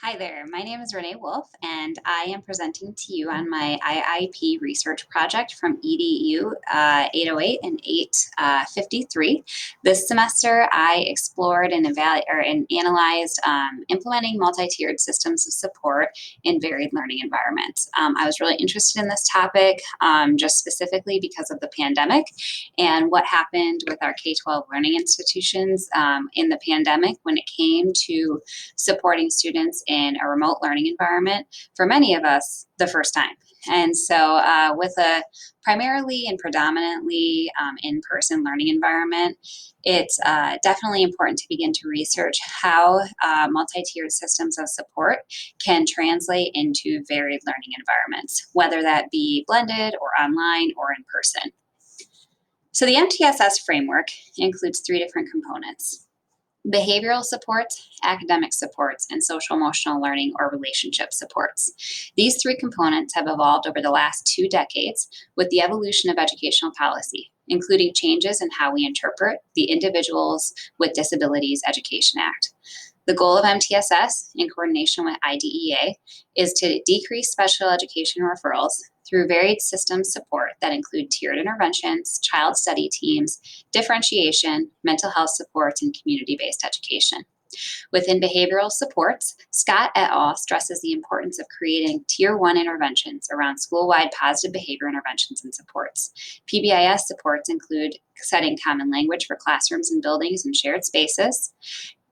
Hi there, my name is Renee Wolf, and I am presenting to you on my IIP research project from EDU 808 and 853. This semester, I explored and analyzed implementing multi-tiered systems of support in varied learning environments. I was really interested in this topic just specifically because of the pandemic and what happened with our K-12 learning institutions in the pandemic when it came to supporting students in a remote learning environment, for many of us, the first time. And so, with a primarily and predominantly in person learning environment, it's definitely important to begin to research how multi tiered systems of support can translate into varied learning environments, whether that be blended or online or in person. So, the MTSS framework includes three different components: behavioral supports, academic supports, and social emotional learning or relationship supports. These three components have evolved over the last 2 decades with the evolution of educational policy, including changes in how we interpret the Individuals with Disabilities Education Act. The goal of MTSS, in coordination with IDEA, is to decrease special education referrals through varied systems support that include tiered interventions, child study teams, differentiation, mental health supports, and community-based education. Within behavioral supports, Scott et al. Stresses the importance of creating Tier 1 interventions around school-wide positive behavior interventions and supports. PBIS supports include setting common language for classrooms and buildings and shared spaces.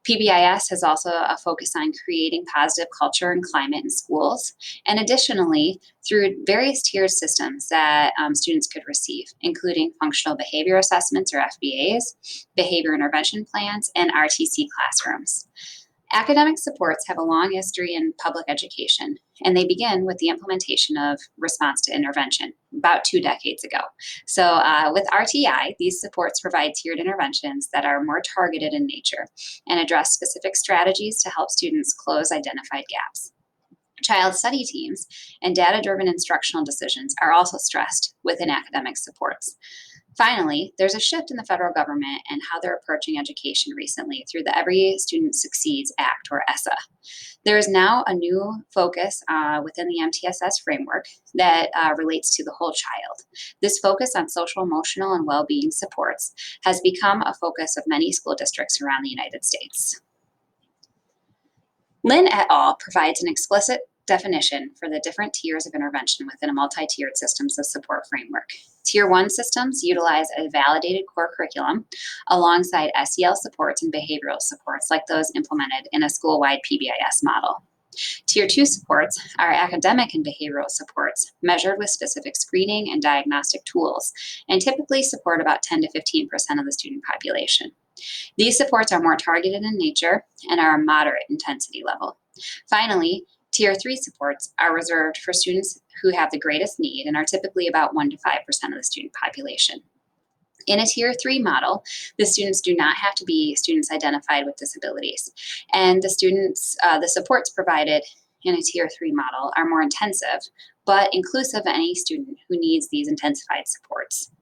PBIS has also a focus on creating positive culture and climate in schools, and additionally, through various tiered systems that students could receive, including functional behavior assessments or FBAs, behavior intervention plans, and RTC classrooms. Academic supports have a long history in public education, and they begin with the implementation of response to intervention about 2 decades ago. So, with RTI, these supports provide tiered interventions that are more targeted in nature and address specific strategies to help students close identified gaps. Child study teams and data driven instructional decisions are also stressed within academic supports. Finally, there's a shift in the federal government and how they're approaching education recently through the Every Student Succeeds Act, or ESSA. There is now a new focus within the MTSS framework that relates to the whole child. This focus on social, emotional, and well being supports has become a focus of many school districts around the United States. Lin et al. Provides an explicit definition for the different tiers of intervention within a multi-tiered systems of support framework. Tier 1 systems utilize a validated core curriculum alongside SEL supports and behavioral supports like those implemented in a school-wide PBIS model. Tier 2 supports are academic and behavioral supports measured with specific screening and diagnostic tools and typically support about 10 to 15% of the student population. These supports are more targeted in nature and are a moderate intensity level. Finally, Tier 3 supports are reserved for students who have the greatest need and are typically about 1 to 5% of the student population. In a Tier 3 model, the students do not have to be students identified with disabilities, and the supports provided in a Tier 3 model are more intensive, but inclusive of any student who needs these intensified supports.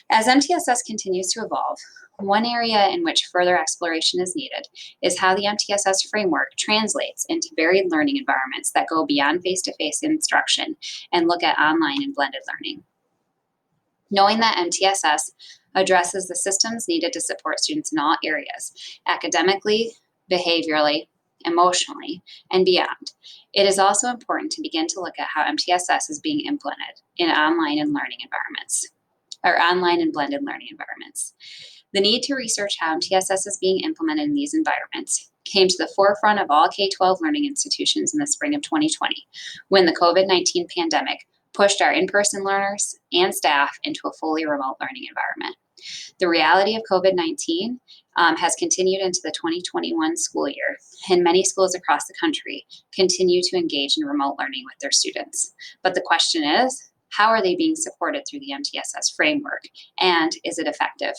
As MTSS continues to evolve, one area in which further exploration is needed is how the MTSS framework translates into varied learning environments that go beyond face-to-face instruction and look at online and blended learning. Knowing that MTSS addresses the systems needed to support students in all areas, academically, behaviorally, emotionally, and beyond, it is also important to begin to look at how MTSS is being implemented in online and blended learning environments. The need to research how MTSS is being implemented in these environments came to the forefront of all K-12 learning institutions in the spring of 2020, when the COVID-19 pandemic pushed our in-person learners and staff into a fully remote learning environment. The reality of COVID-19 has continued into the 2021 school year, and many schools across the country continue to engage in remote learning with their students. But the question is, how are they being supported through the MTSS framework, and is it effective?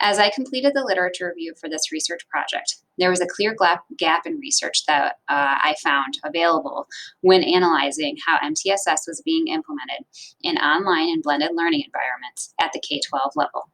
As I completed the literature review for this research project, there was a clear gap in research that I found available when analyzing how MTSS was being implemented in online and blended learning environments at the K-12 level.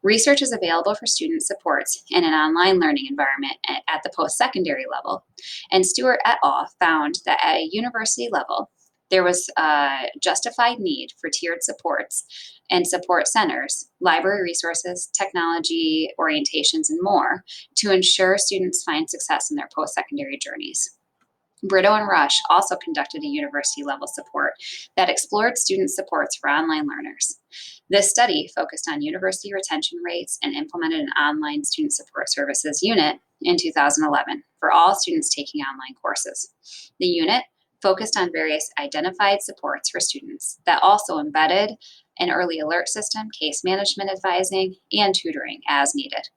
Research is available for student supports in an online learning environment at the post-secondary level, and Stewart et al. Found that at a university level, there was a justified need for tiered supports and support centers, library resources, technology orientations, and more to ensure students find success in their post-secondary journeys. Brito and Rush also conducted a university-level support that explored student supports for online learners. This study focused on university retention rates and implemented an online student support services unit in 2011 for all students taking online courses. The unit focused on various identified supports for students that also embedded an early alert system, case management advising, and tutoring as needed.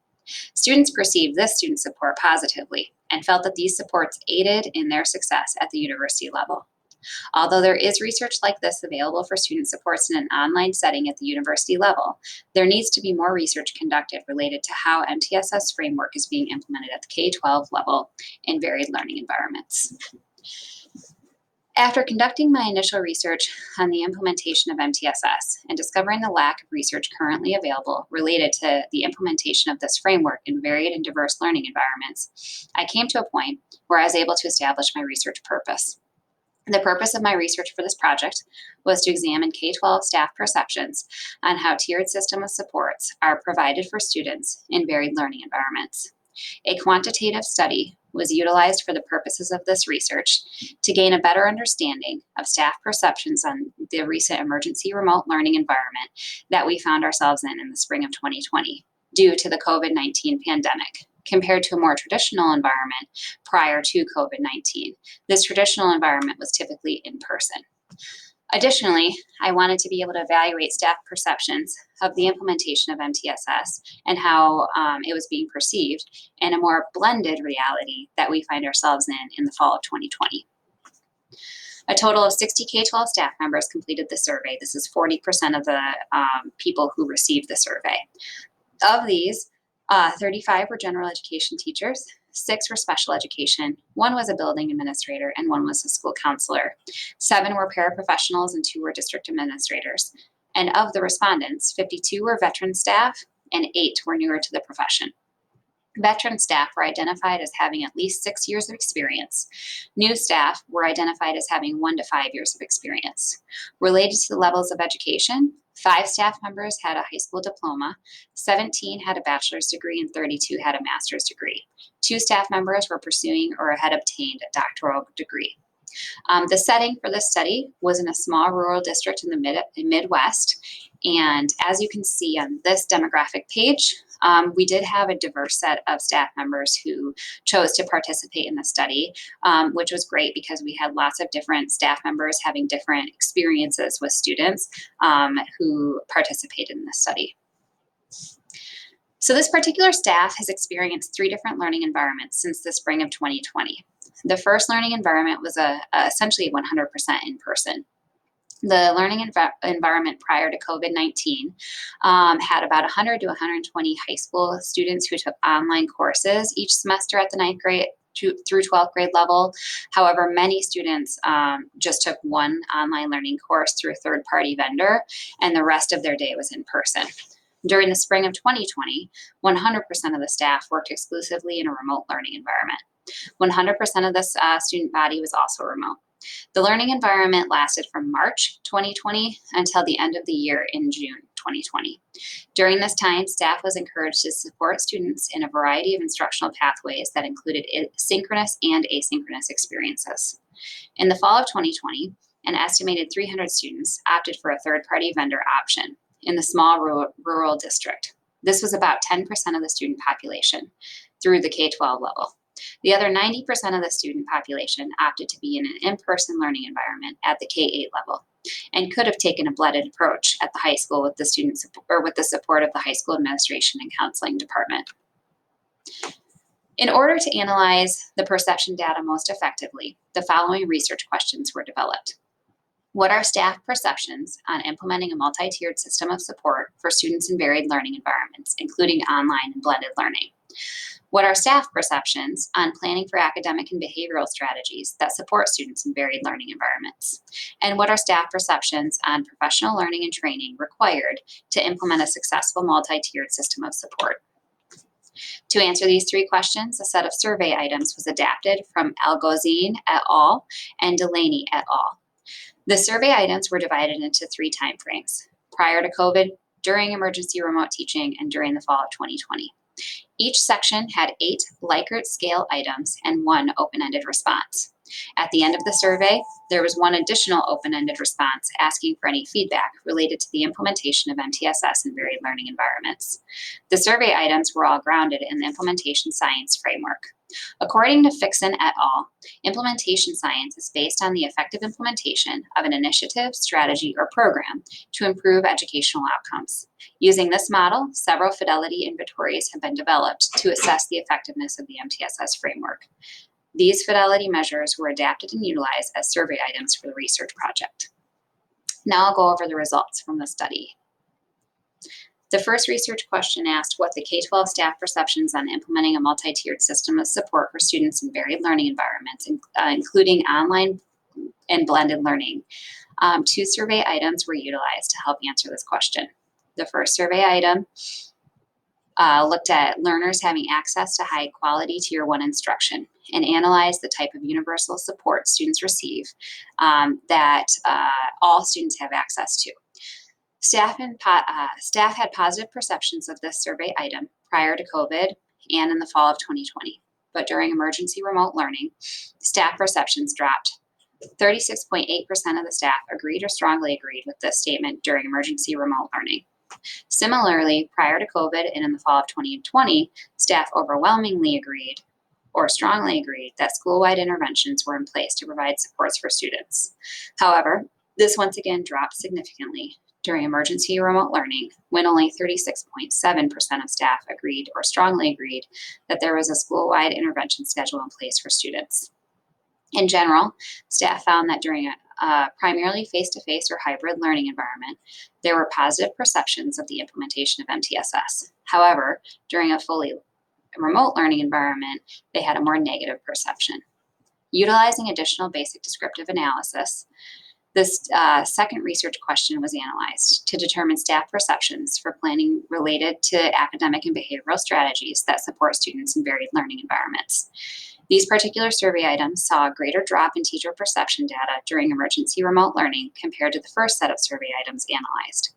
Students perceived this student support positively and felt that these supports aided in their success at the university level. Although there is research like this available for student supports in an online setting at the university level, there needs to be more research conducted related to how MTSS framework is being implemented at the K-12 level in varied learning environments. After conducting my initial research on the implementation of MTSS and discovering the lack of research currently available related to the implementation of this framework in varied and diverse learning environments, I came to a point where I was able to establish my research purpose. The purpose of my research for this project was to examine K-12 staff perceptions on how tiered system of supports are provided for students in varied learning environments. A quantitative study was utilized for the purposes of this research to gain a better understanding of staff perceptions on the recent emergency remote learning environment that we found ourselves in the spring of 2020 due to the COVID-19 pandemic, compared to a more traditional environment prior to COVID-19. This traditional environment was typically in person. Additionally, I wanted to be able to evaluate staff perceptions of the implementation of MTSS and how it was being perceived in a more blended reality that we find ourselves in the fall of 2020. A total of 60 K-12 staff members completed the survey. This is 40% of the people who received the survey. Of these, 35 were general education teachers, 6 were special education, 1 was a building administrator, and 1 was a school counselor. 7 were paraprofessionals and 2 were district administrators. And of the respondents, 52 were veteran staff and 8 were newer to the profession. Veteran staff were identified as having at least 6 years of experience. New staff were identified as having 1 to 5 years of experience. Related to the levels of education, 5 staff members had a high school diploma, 17 had a bachelor's degree, and 32 had a master's degree. 2 staff members were pursuing or had obtained a doctoral degree. The setting for this study was in a small rural district in the Midwest. And as you can see on this demographic page, we did have a diverse set of staff members who chose to participate in the study, which was great because we had lots of different staff members having different experiences with students who participated in this study. So this particular staff has experienced 3 different learning environments since the spring of 2020. The first learning environment was essentially 100% in person. The learning environment prior to COVID-19 had about 100 to 120 high school students who took online courses each semester at the 9th grade through 12th grade level. However, many students just took one online learning course through a third-party vendor, and the rest of their day was in person. During the spring of 2020, 100% of the staff worked exclusively in a remote learning environment. 100% of this student body was also remote. The learning environment lasted from March 2020 until the end of the year in June 2020. During this time, staff was encouraged to support students in a variety of instructional pathways that included synchronous and asynchronous experiences. In the fall of 2020, an estimated 300 students opted for a third-party vendor option in the small rural district. This was about 10% of the student population through the K-12 level. The other 90% of the student population opted to be in an in-person learning environment at the K-8 level and could have taken a blended approach at the high school with the students or with the support of the high school administration and counseling department. In order to analyze the perception data most effectively, the following research questions were developed. What are staff perceptions on implementing a multi-tiered system of support for students in varied learning environments, including online and blended learning? What are staff perceptions on planning for academic and behavioral strategies that support students in varied learning environments? And what are staff perceptions on professional learning and training required to implement a successful multi-tiered system of support? To answer these three questions, a set of survey items was adapted from Algozine et al. And Delaney et al. The survey items were divided into three timeframes: prior to COVID, during emergency remote teaching, and during the fall of 2020. Each section had 8 Likert scale items and 1 open-ended response. At the end of the survey, there was 1 additional open-ended response asking for any feedback related to the implementation of MTSS in varied learning environments. The survey items were all grounded in the implementation science framework. According to Fixon et al., implementation science is based on the effective implementation of an initiative, strategy, or program to improve educational outcomes. Using this model, several fidelity inventories have been developed to assess the effectiveness of the MTSS framework. These fidelity measures were adapted and utilized as survey items for the research project. Now I'll go over the results from the study. The first research question asked what the K-12 staff perceptions on implementing a multi-tiered system of support for students in varied learning environments, including online and blended learning. 2 survey items were utilized to help answer this question. The first survey item looked at learners having access to high quality Tier 1 instruction and analyzed the type of universal support students receive that all students have access to. Staff had positive perceptions of this survey item prior to COVID and in the fall of 2020, but during emergency remote learning, staff perceptions dropped. 36.8% of the staff agreed or strongly agreed with this statement during emergency remote learning. Similarly, prior to COVID and in the fall of 2020, staff overwhelmingly agreed or strongly agreed that school-wide interventions were in place to provide supports for students. However, this once again dropped significantly during emergency remote learning, when only 36.7% of staff agreed or strongly agreed that there was a school-wide intervention schedule in place for students. In general, staff found that during a primarily face-to-face or hybrid learning environment, there were positive perceptions of the implementation of MTSS. However, during a fully remote learning environment, they had a more negative perception. Utilizing additional basic descriptive analysis, this second research question was analyzed to determine staff perceptions for planning related to academic and behavioral strategies that support students in varied learning environments. These particular survey items saw a greater drop in teacher perception data during emergency remote learning compared to the first set of survey items analyzed.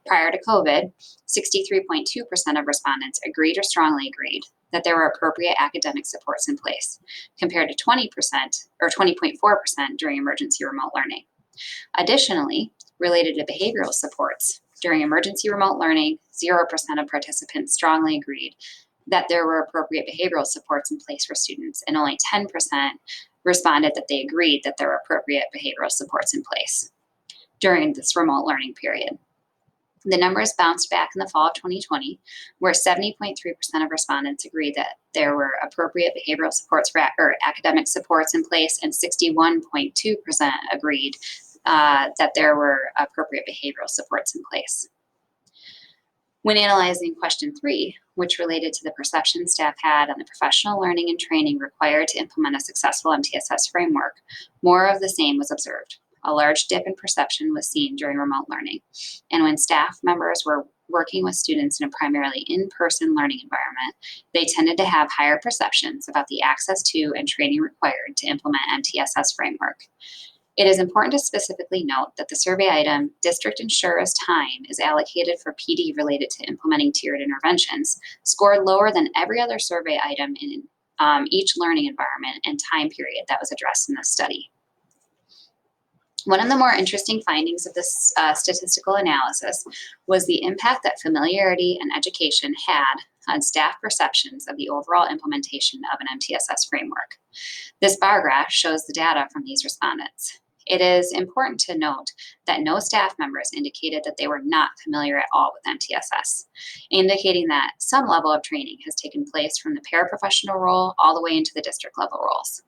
Prior to COVID, 63.2% of respondents agreed or strongly agreed that there were appropriate academic supports in place, compared to 20% or 20.4% during emergency remote learning. Additionally, related to behavioral supports, during emergency remote learning, 0% of participants strongly agreed that there were appropriate behavioral supports in place for students, and only 10% responded that they agreed that there were appropriate behavioral supports in place during this remote learning period. The numbers bounced back in the fall of 2020, where 70.3% of respondents agreed that there were appropriate behavioral supports or academic supports in place, and 61.2% agreed that there were appropriate behavioral supports in place. When analyzing question 3, which related to the perception staff had on the professional learning and training required to implement a successful MTSS framework, more of the same was observed. A large dip in perception was seen during remote learning. And when staff members were working with students in a primarily in-person learning environment, they tended to have higher perceptions about the access to and training required to implement MTSS framework. It is important to specifically note that the survey item, district ensures time is allocated for PD related to implementing tiered interventions, scored lower than every other survey item in each learning environment and time period that was addressed in this study. One of the more interesting findings of this statistical analysis was the impact that familiarity and education had on staff perceptions of the overall implementation of an MTSS framework. This bar graph shows the data from these respondents. It is important to note that no staff members indicated that they were not familiar at all with MTSS, indicating that some level of training has taken place from the paraprofessional role all the way into the district level roles.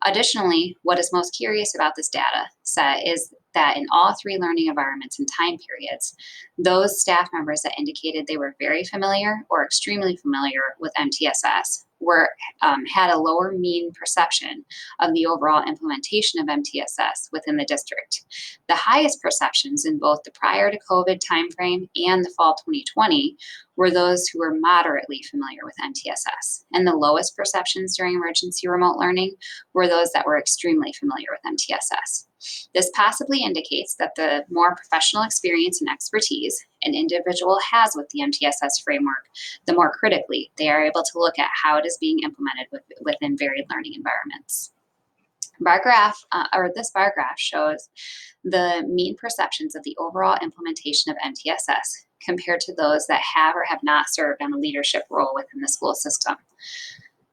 Additionally, what is most curious about this data set is that in all 3 learning environments and time periods, those staff members that indicated they were very familiar or extremely familiar with MTSS had a lower mean perception of the overall implementation of MTSS within the district. The highest perceptions in both the prior to COVID timeframe and the fall 2020 were those who were moderately familiar with MTSS, and the lowest perceptions during emergency remote learning were those that were extremely familiar with MTSS. This possibly indicates that the more professional experience and expertise an individual has with the MTSS framework, the more critically they are able to look at how it is being implemented within varied learning environments. This bar graph shows the mean perceptions of the overall implementation of MTSS compared to those that have or have not served on a leadership role within the school system.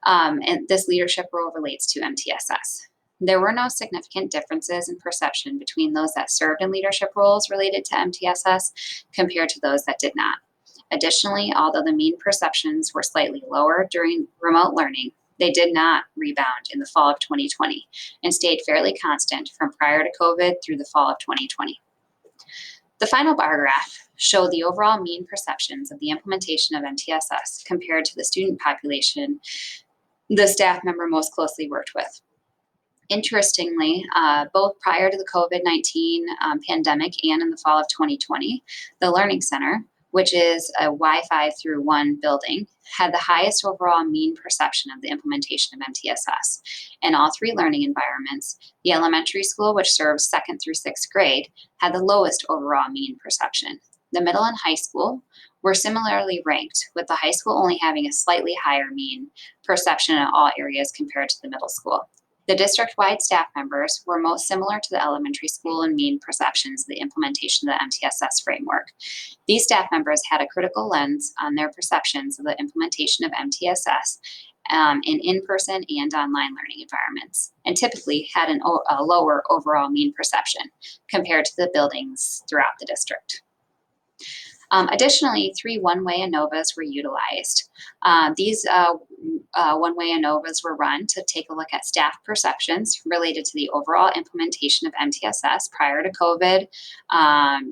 And this leadership role relates to MTSS. There were no significant differences in perception between those that served in leadership roles related to MTSS compared to those that did not. Additionally, although the mean perceptions were slightly lower during remote learning, they did not rebound in the fall of 2020 and stayed fairly constant from prior to COVID through the fall of 2020. The final bar graph showed the overall mean perceptions of the implementation of MTSS compared to the student population the staff member most closely worked with. Interestingly, both prior to the COVID-19 pandemic and in the fall of 2020, the Learning Center, which is a Wi-Fi through 1 building, had the highest overall mean perception of the implementation of MTSS. In all 3 learning environments, the elementary school, which serves 2nd through 6th grade, had the lowest overall mean perception. The middle and high school were similarly ranked, with the high school only having a slightly higher mean perception in all areas compared to the middle school. The district-wide staff members were most similar to the elementary school in mean perceptions of the implementation of the MTSS framework. These staff members had a critical lens on their perceptions of the implementation of MTSS in in-person and online learning environments, and typically had a lower overall mean perception compared to the buildings throughout the district. Additionally, 3 one-way ANOVAs were utilized. These one-way ANOVAs were run to take a look at staff perceptions related to the overall implementation of MTSS prior to COVID,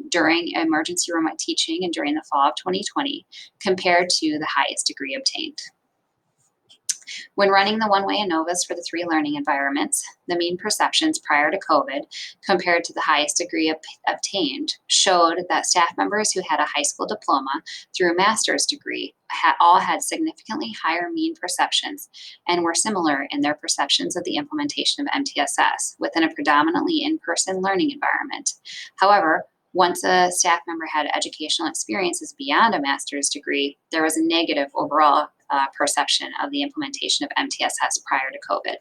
during emergency remote teaching, and during the fall of 2020, compared to the highest degree obtained. When running the one-way ANOVAs for the 3 learning environments, the mean perceptions prior to COVID compared to the highest degree obtained showed that staff members who had a high school diploma through a master's degree all had significantly higher mean perceptions and were similar in their perceptions of the implementation of MTSS within a predominantly in-person learning environment. However, once a staff member had educational experiences beyond a master's degree, there was a negative overall perception of the implementation of MTSS prior to COVID.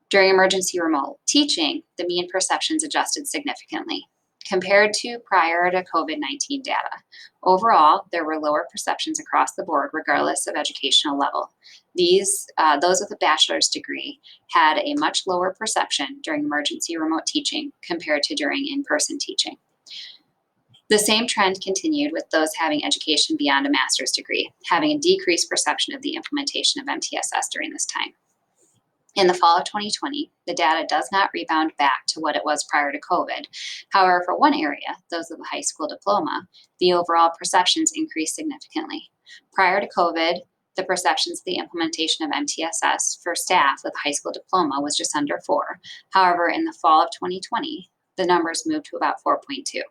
During emergency remote teaching, the mean perceptions adjusted significantly compared to prior to COVID-19 data. Overall, there were lower perceptions across the board, regardless of educational level. Those with a bachelor's degree had a much lower perception during emergency remote teaching compared to during in-person teaching. The same trend continued with those having education beyond a master's degree, having a decreased perception of the implementation of MTSS during this time. In the fall of 2020, the data does not rebound back to what it was prior to COVID. However, for one area, those with a high school diploma, the overall perceptions increased significantly. Prior to COVID, the perceptions of the implementation of MTSS for staff with high school diploma was just under 4. However, in the fall of 2020, the numbers moved to about 4.2.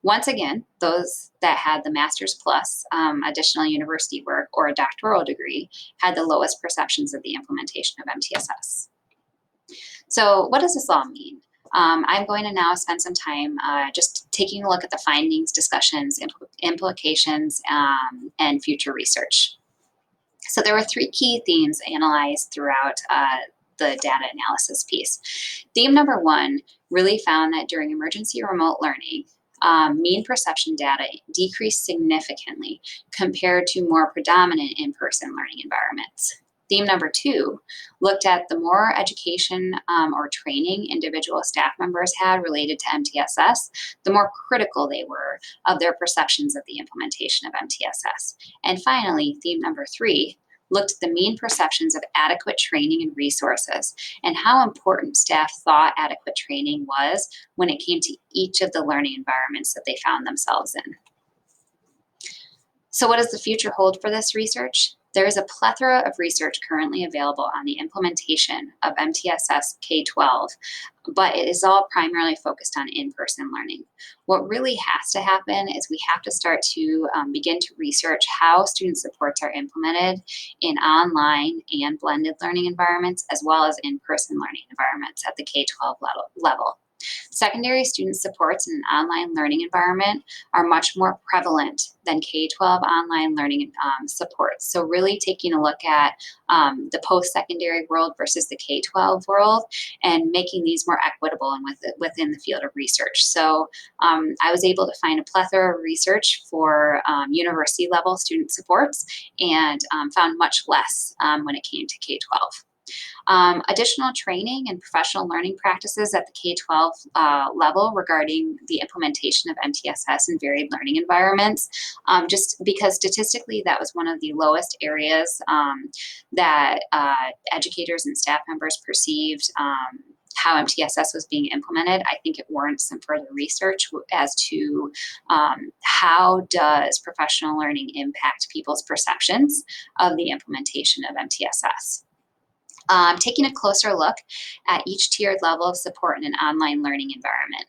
Once again, those that had the master's plus additional university work or a doctoral degree had the lowest perceptions of the implementation of MTSS. So what does this all mean? I'm going to now spend some time just taking a look at the findings, discussions, implications, and future research. So there were 3 key themes analyzed throughout the data analysis piece. Theme number 1 really found that during emergency remote learning, mean perception data decreased significantly compared to more predominant in-person learning environments. Theme number 2 looked at the more education or training individual staff members had related to MTSS, the more critical they were of their perceptions of the implementation of MTSS. And finally, theme number 3 looked at the mean perceptions of adequate training and resources and how important staff thought adequate training was when it came to each of the learning environments that they found themselves in. So what does the future hold for this research? There is a plethora of research currently available on the implementation of MTSS K-12, but it is all primarily focused on in-person learning. What really has to happen is we have to start to begin to research how student supports are implemented in online and blended learning environments, as well as in-person learning environments at the K-12 level. Secondary student supports in an online learning environment are much more prevalent than K-12 online learning supports. So really taking a look at the post-secondary world versus the K-12 world and making these more equitable and within the field of research. So I was able to find a plethora of research for university level student supports and found much less when it came to K-12. Additional training and professional learning practices at the K-12 level regarding the implementation of MTSS in varied learning environments, just because statistically that was one of the lowest areas that educators and staff members perceived how MTSS was being implemented. I think it warrants some further research as to how does professional learning impact people's perceptions of the implementation of MTSS. Taking a closer look at each tiered level of support in an online learning environment.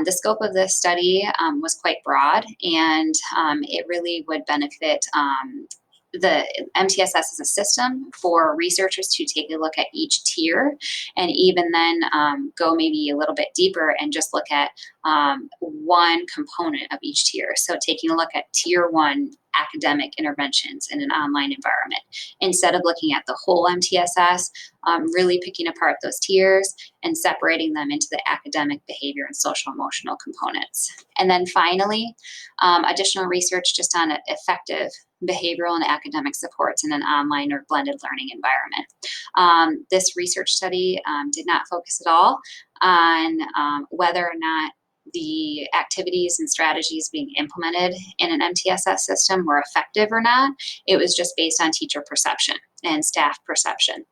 The scope of this study was quite broad, and it really would benefit the MTSS as a system for researchers to take a look at each tier and even then go maybe a little bit deeper and just look at one component of each tier. So taking a look at tier 1 academic interventions in an online environment instead of looking at the whole MTSS, really picking apart those tiers and separating them into the academic, behavior, and social emotional components. And then finally, additional research just on effective behavioral and academic supports in an online or blended learning environment. This research study did not focus at all on whether or not the activities and strategies being implemented in an MTSS system were effective or not. It was just based on teacher perception and staff perception.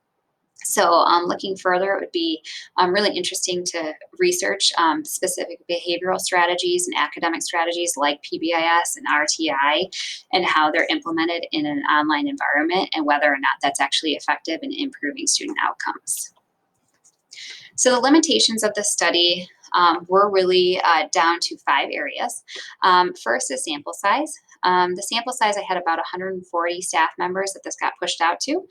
So looking further, it would be really interesting to research specific behavioral strategies and academic strategies like PBIS and RTI and how they're implemented in an online environment and whether or not that's actually effective in improving student outcomes. So the limitations of the study were really down to 5 areas. First is sample size. The sample size, I had about 140 staff members that this got pushed out to.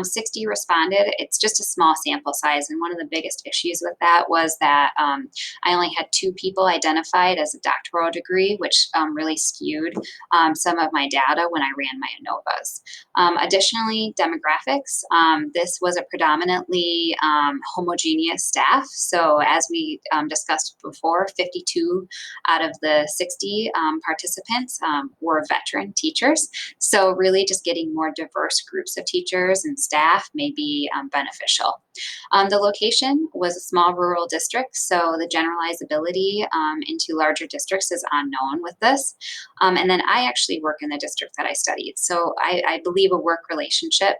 60 responded. It's just a small sample size, and one of the biggest issues with that was that I only had 2 people identified as a doctoral degree, which really skewed some of my data when I ran my ANOVAs. Additionally, demographics. This was a predominantly homogeneous staff. So as we discussed before, 52 out of the 60 participants were veteran teachers. So really just getting more diverse groups of teachers and staff may be beneficial. The location was a small rural district, so the generalizability into larger districts is unknown with this. And then I actually work in the district that I studied. So I believe a work relationship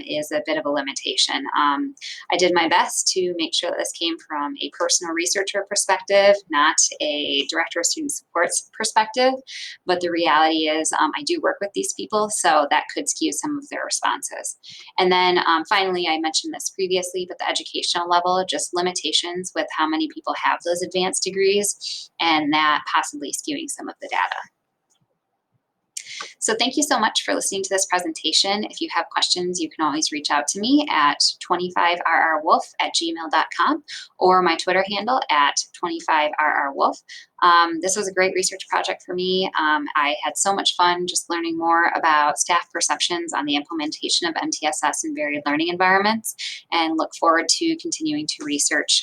is a bit of a limitation. I did my best to make sure that this came from a personal researcher perspective, not a director of student supports perspective. But the reality is I do work with these people, so that could skew some of their responses. And then finally, I mentioned this previously, but the educational level, just limitations with how many people have those advanced degrees and that possibly skewing some of the data. So thank you so much for listening to this presentation. If you have questions, you can always reach out to me at 25rrwolf@gmail.com or my Twitter handle at 25rrwolf. This was a great research project for me. I had so much fun just learning more about staff perceptions on the implementation of MTSS in varied learning environments and look forward to continuing to research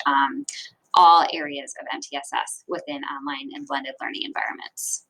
all areas of MTSS within online and blended learning environments.